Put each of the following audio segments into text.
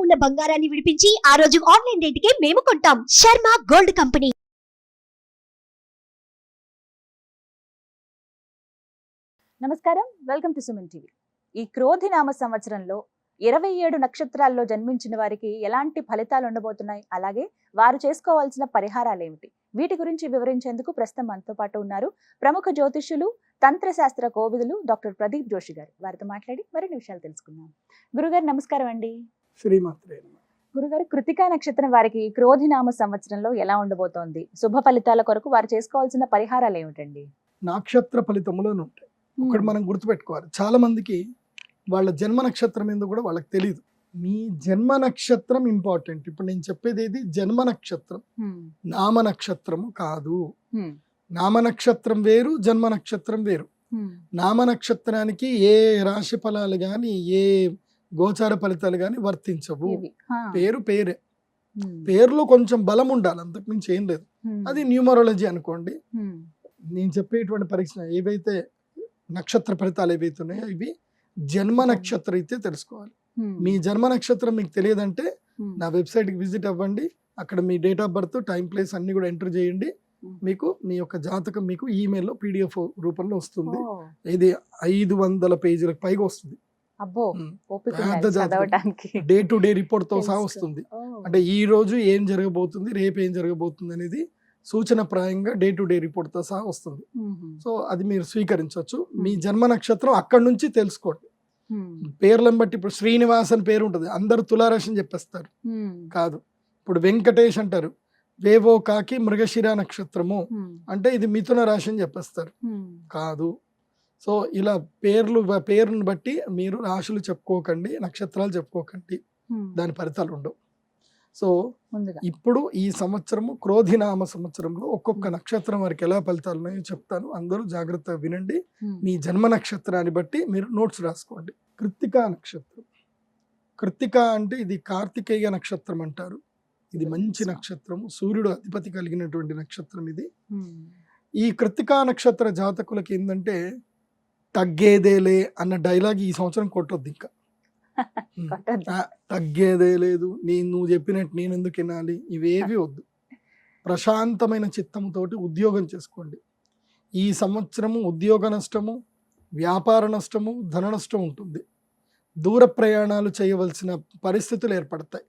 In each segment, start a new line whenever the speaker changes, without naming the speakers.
ఉన్న బంగారాన్ని విడిపించి ఆ రోజు ఆన్లైన్ రేటుకే మేము కొంటాం. Sharma gold company.
నమస్కారం, వెల్కమ్ టు సుమన్ టీవీ. ఈ క్రోధి నామ సంవత్సరంలో 27 నక్షత్రాల్లో జన్మించిన వారికి ఎలాంటి ఫలితాలు ఉండబోతున్నాయి, అలాగే వారు చేసుకోవాల్సిన పరిహారాలు ఏమిటి, వీటి గురించి వివరించేందుకు ప్రస్తుతం మనతో పాటు ఉన్నారు ప్రముఖ జ్యోతిష్యులు, తంత్రశాస్త్ర కోవిదులు డాక్టర్ ప్రదీప్ జోషి గారు. వారితో మాట్లాడి మరిన్ని విషయాలు తెలుసుకుందాం. గురుగారు నమస్కారం అండి.
శ్రీమాత్రే.
గురుగారు, కృతికా నక్షత్రం వారికి క్రోధి నామ సంవత్సరంలో ఎలా ఉండబోతోంది? శుభ ఫలితాల కొరకు వారు చేసుకోవాల్సిన పరిహారాలు ఏమిటండి?
నక్షత్ర ఫలితములను ఉంటాయి. ఒకటి మనం గుర్తుపెట్టుకోవాలి, చాలా మందికి వాళ్ళ జన్మ నక్షత్రం ఏందో కూడా వాళ్ళకి తెలియదు. మీ జన్మ నక్షత్రం ఇంపార్టెంట్. ఇప్పుడు నేను చెప్పేది ఏది, జన్మ నక్షత్రం, నామ నక్షత్రము కాదు. నామ నక్షత్రం వేరు, జన్మ నక్షత్రం వేరు. నామ నక్షత్రానికి ఏ రాశి ఫలాలు గాని, ఏ గోచార ఫలితాలు గాని వర్తించవు. పేరు పేరే, పేరులో కొంచెం బలం ఉండాలి, అంతకుమించి ఏం లేదు. అది న్యూమరాలజీ అనుకోండి. నేను చెప్పేటువంటి పరీక్ష ఏవైతే నక్షత్ర ఫలితాలు ఏవైతే ఉన్నాయో ఇవి జన్మ నక్షత్రం అయితే తెలుసుకోవాలి. మీ జన్మ నక్షత్రం మీకు తెలియదంటే నా వెబ్సైట్కి విజిట్ అవ్వండి. అక్కడ మీ date of birth, time, place అన్ని కూడా ఎంటర్ చేయండి. మీకు మీ యొక్క జాతకం మీకు ఈమెయిల్లో PDF రూపంలో వస్తుంది. ఇది 500 పేజీలకు పైగా వస్తుంది. డే టు డే రిపోర్ట్ తో సహా వస్తుంది. అంటే ఈ రోజు ఏం జరగబోతుంది, రేపు ఏం జరగబోతుంది అనేది సూచన ప్రాయంగా డే టు డే రిపోర్ట్ తో సహా వస్తుంది. సో అది మీరు స్వీకరించవచ్చు. మీ జన్మ నక్షత్రం అక్కడి నుంచి తెలుసుకోండి. పేర్లను బట్టి ఇప్పుడు శ్రీనివాస్ అని పేరు ఉంటుంది, అందరు తులారాశి అని చెప్పేస్తారు. కాదు. ఇప్పుడు వెంకటేష్ అంటారు, వేవో కాకి మృగశిర నక్షత్రము అంటే ఇది మిథున రాశి అని చెప్పేస్తారు. కాదు. సో ఇలా పేరును బట్టి మీరు రాశులు చెప్పుకోకండి, నక్షత్రాలు చెప్పుకోకండి, దాని ఫలితాలు ఉండవు. సో ఇప్పుడు ఈ సంవత్సరము క్రోధినామ సంవత్సరంలో ఒక్కొక్క నక్షత్రం వారికి ఎలా ఫలితాలు ఉన్నాయో చెప్తాను. అందరూ జాగ్రత్తగా వినండి. మీ జన్మ నక్షత్రాన్ని బట్టి మీరు నోట్స్ రాసుకోండి. కృత్తికా నక్షత్రం. కృత్తిక అంటే ఇది కార్తికేయ నక్షత్రం అంటారు. ఇది మంచి నక్షత్రము, సూర్యుడు అధిపతి కలిగినటువంటి నక్షత్రం ఇది. ఈ కృత్తికా నక్షత్ర జాతకులకి ఏంటంటే తగ్గేదేలే అన్న డైలాగ్ ఈ సంవత్సరం కొట్టొద్దు. ఇంకా తగ్గేదే లేదు, నువ్వు చెప్పినట్టు నేను ఎందుకు వినాలి, ఇవేవి వద్దు. ప్రశాంతమైన చిత్తముతోటి ఉద్యోగం చేసుకోండి. ఈ సంవత్సరము ఉద్యోగ నష్టము, వ్యాపార నష్టము, ధన నష్టం ఉంటుంది. దూర ప్రయాణాలు చేయవలసిన పరిస్థితులు ఏర్పడతాయి.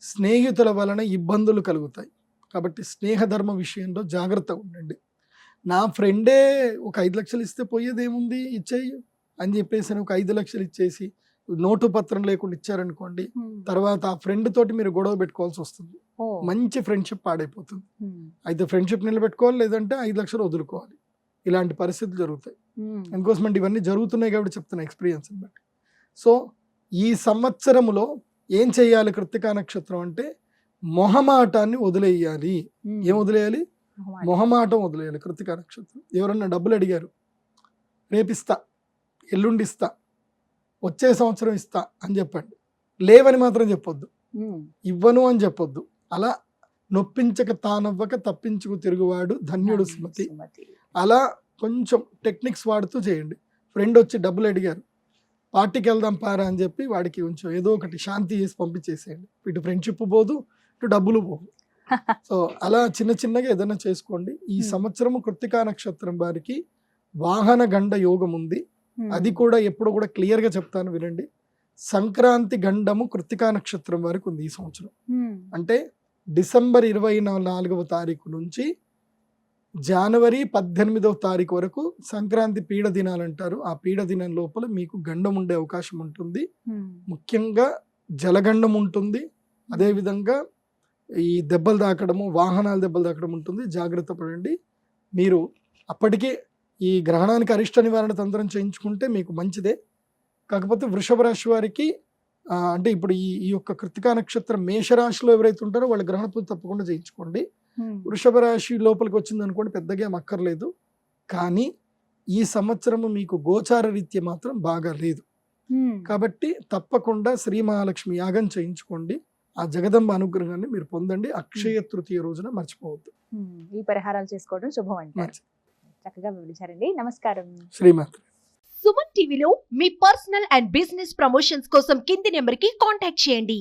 స్నేహితుల వలన ఇబ్బందులు కలుగుతాయి. కాబట్టి స్నేహధర్మ విషయంలో జాగ్రత్తగా ఉండండి. నా ఫ్రెండే ఒక 5 లక్షలు ఇస్తే పోయేదేముంది, ఇచ్చేయి అని చెప్పేసి ఒక 5 లక్షలు ఇచ్చేసి నోటు పత్రం లేకుండా ఇచ్చారనుకోండి, తర్వాత ఆ ఫ్రెండ్ తోటి మీరు గొడవ పెట్టుకోవాల్సి వస్తుంది. మంచి ఫ్రెండ్షిప్ పాడైపోతుంది. అయితే ఫ్రెండ్షిప్ నిలబెట్టుకోవాలి, లేదంటే 5 లక్షలు వదులుకోవాలి. ఇలాంటి పరిస్థితులు జరుగుతాయి. అందుకోసం ఇవన్నీ జరుగుతున్నాయి కాబట్టి చెప్తున్నా ఎక్స్పీరియన్స్ బట్టి. సో ఈ సంవత్సరములో ఏం చేయాలి కృత్తికా నక్షత్రం అంటే మొహమాటాన్ని వదిలేయాలి. ఏం వదిలేయాలి? మొహమాటం వదిలేయాలి. కృత్తికా నక్షత్రం. ఎవరన్నా డబ్బులు అడిగారు, రేపిస్తా, ఎల్లుండిస్తా, వచ్చే సంవత్సరం ఇస్తా అని చెప్పండి. లేవని మాత్రం చెప్పొద్దు, ఇవ్వను అని చెప్పొద్దు. అలా నొప్పించక తానవ్వక తప్పించుకు తిరుగువాడు ధన్యుడు స్మృతి. అలా కొంచెం టెక్నిక్స్ వాడుతూ చేయండి. ఫ్రెండ్ వచ్చి డబ్బులు అడిగారు, పార్టీకి వెళ్దాం పారా అని చెప్పి వాడికి కొంచెం ఏదో ఒకటి శాంతి చేసి పంపించేసేయండి. ఇటు ఫ్రెండ్షిప్ పోదు, ఇటు డబ్బులు పోదు. సో అలా చిన్న చిన్నగా ఏదైనా చేసుకోండి. ఈ సంవత్సరము కృత్తికా నక్షత్రం వారికి వాహన గండ యోగం ఉంది. అది కూడా ఎప్పుడు కూడా క్లియర్ గా చెప్తాను, వినండి. సంక్రాంతి గండము కృత్తికా నక్షత్రం వారికి ఉంది ఈ సంవత్సరం. అంటే డిసెంబర్ 24వ తారీఖు నుంచి జనవరి 18వ తారీఖు వరకు సంక్రాంతి పీడ దినాలు అంటారు. ఆ పీడ దినం లోపల మీకు గండం ఉండే అవకాశం ఉంటుంది. ముఖ్యంగా జలగండం ఉంటుంది. అదేవిధంగా ఈ దెబ్బలు తాకడము, వాహనాల దెబ్బలు తాకడం ఉంటుంది. జాగ్రత్త పడండి. మీరు అప్పటికే ఈ గ్రహణానికి అరిష్ట నివారణ తంత్రం చేయించుకుంటే మీకు మంచిదే. కాకపోతే వృషభ రాశి వారికి అంటే ఇప్పుడు ఈ యొక్క కృత్తికా నక్షత్రం మేషరాశిలో ఎవరైతే ఉంటారో వాళ్ళ గ్రహణ పూజ తప్పకుండా చేయించుకోండి. వృషభ రాశి లోపలికి వచ్చింది అనుకోండి, పెద్దగా ఏం అక్కర్లేదు. కానీ ఈ సంవత్సరము మీకు గోచార రీత్య మాత్రం బాగా లేదు. కాబట్టి తప్పకుండా శ్రీ మహాలక్ష్మి యాగం చేయించుకోండి. ఆ జగదంబ అనుగ్రహాన్ని మీరు పొందండి. అక్షయ తృతీయ రోజున మర్చిపోవద్దు.
ఈ పరిహారాలు చేసుకోవడం శుభం అంటారు. చక్కగా వివరించారండి. నమస్కారం.
శ్రీమాత్రి.
సుమన్ టీవీలో మీ పర్సనల్ అండ్ బిజినెస్ ప్రమోషన్స్ కోసం కింది నెంబర్కి కాంటాక్ట్ చేయండి.